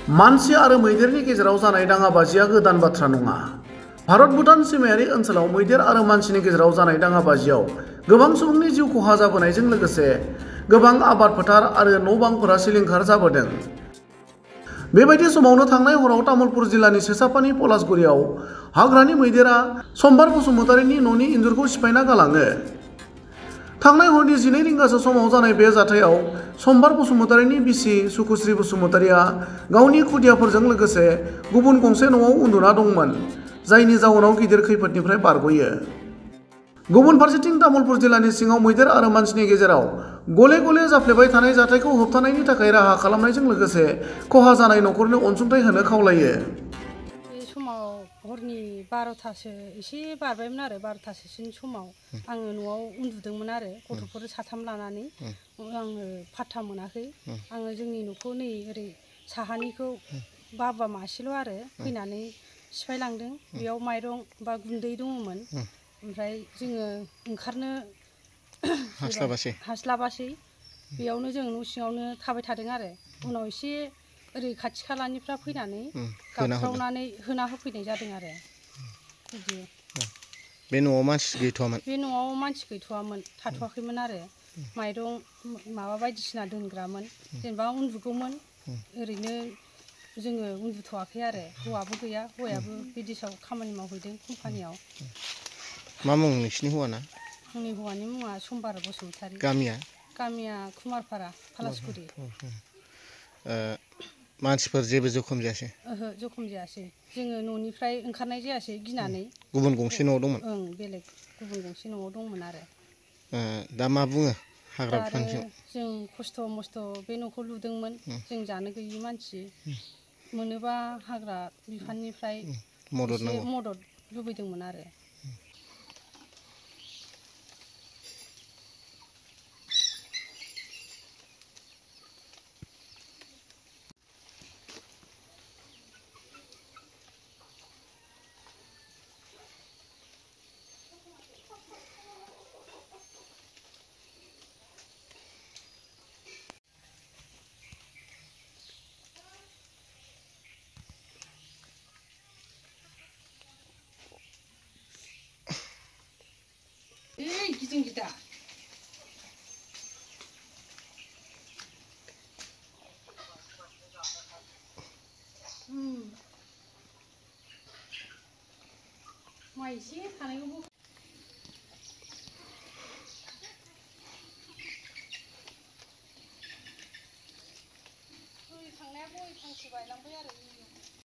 मानसि आरो मैदेरनि गेजेराव जानाय दाङाबाजिया गोदान बाथ्रा नङा। भारत भुटान सीमायारि ओनसोलाव मैदेर आरो मानसिनि गेजेराव जानाय दाङाबाजियाव गोबां सुबुंनि जिउ खहा जाबोनायजों लोगोसे गोबां आबाद फोथार आरो न' बांफोरा सिलिंखार जाबोदों। बेबायदि समावनो थांनाय हराव तामुलपुर जिल्लानि सेसापानि पलासगुरियाव हाग्रानि मैदेरा सम्बार बसुमतारीनि न'नि इन्जुरखौ सिफायना गालाङो। थांनाय हरनि 12 रिंगासो समाव जानाय बे जाथायाव सम्बार बसुमतारीनि बिसि सुकुश्री बसुमतारीया गावनि खुदियाफोरजों लोगोसे गुबुन गंसे न'आव उन्दुना दंमोन, जायनि जाउनाव गिदिर खैफोदनिफ्राय बारग'यो। गुबुन फारसेथिं तामुलपुर जिल्लानि सिङाव मैदेर आरो मानसिनि गेजेराव गले गले जाफ्लेबाय थानाय जाथायखौ होबथानायनि थाखाय राहा खालामनायजों लोगोसे खहा जानाय न'खरनो अनसुंथाइ होनो खावलायो। बे समाव हरनि 12थासो एसे बारबायमोन आरो 12थासोनि समाव आङो न'आव उन्दुदोंमोन आरो गथ'फोर 3 लानानै आङो फात्ता मोनाखै। आङो जोंनि न'खौ नै ओरै साहानिखौ बाबा मासेल' आरो फैनानै सिफायलांदों। बेयाव माइरं बा गुन्दै दङमोन। ओमफ्राय जोङो ओंखारनो हास्लाबासै बेयावनो जों न' सिङावनो थाबाय थादों आरो उनाव एसे ओरै खाथि खालानिफ्रा फैनानै गाबख्रावनानै होना होफैनाय जादों आरो बिदि। बे न'आव मानसि गैथ'वामोन? बे न'आव मानसि गैथ'वामोन, थाथ'वाखैमोन आरो माइरं माबा बायदिसिना दोनग्रामोन, जेनेबा उन्दुगौमोन। ओरैनो जोङो उन्दुथ'वाखै आरो हौवाबो गैया, हौवायाबो बिदेशआव खामानि मावहैदों कम्पानियाव। मा मुं नोंसिनि हौवाना? आंनि हौवानि मुङा सम्बार बसुमतारी। गामिया कुमारपारा पलासगुरि। मानसिफोर जेबो जखम जायासै? ओहो, जखम जायासै। जोङो न'निफ्राय ओंखारनाय जायासै गिनानै। गुबुन गंसे न'आव दंमोन? ओं, बेलेग गुबुन गंसे न'आव दंमोन आरो। दा मा बुङो हाग्रा बिफानजों? जों खस्थ' मस्थ' बे न'खौ लुदोंमोन, जों जानो गैयि मानसि। मोनोबा हाग्रा बिफाननिफ्राय एसे मदद लुबैदोंमोन आरो। गिदिं गिदा माइ एसे थानायखौ थांनाया गय फांसे बायलांबाय आरो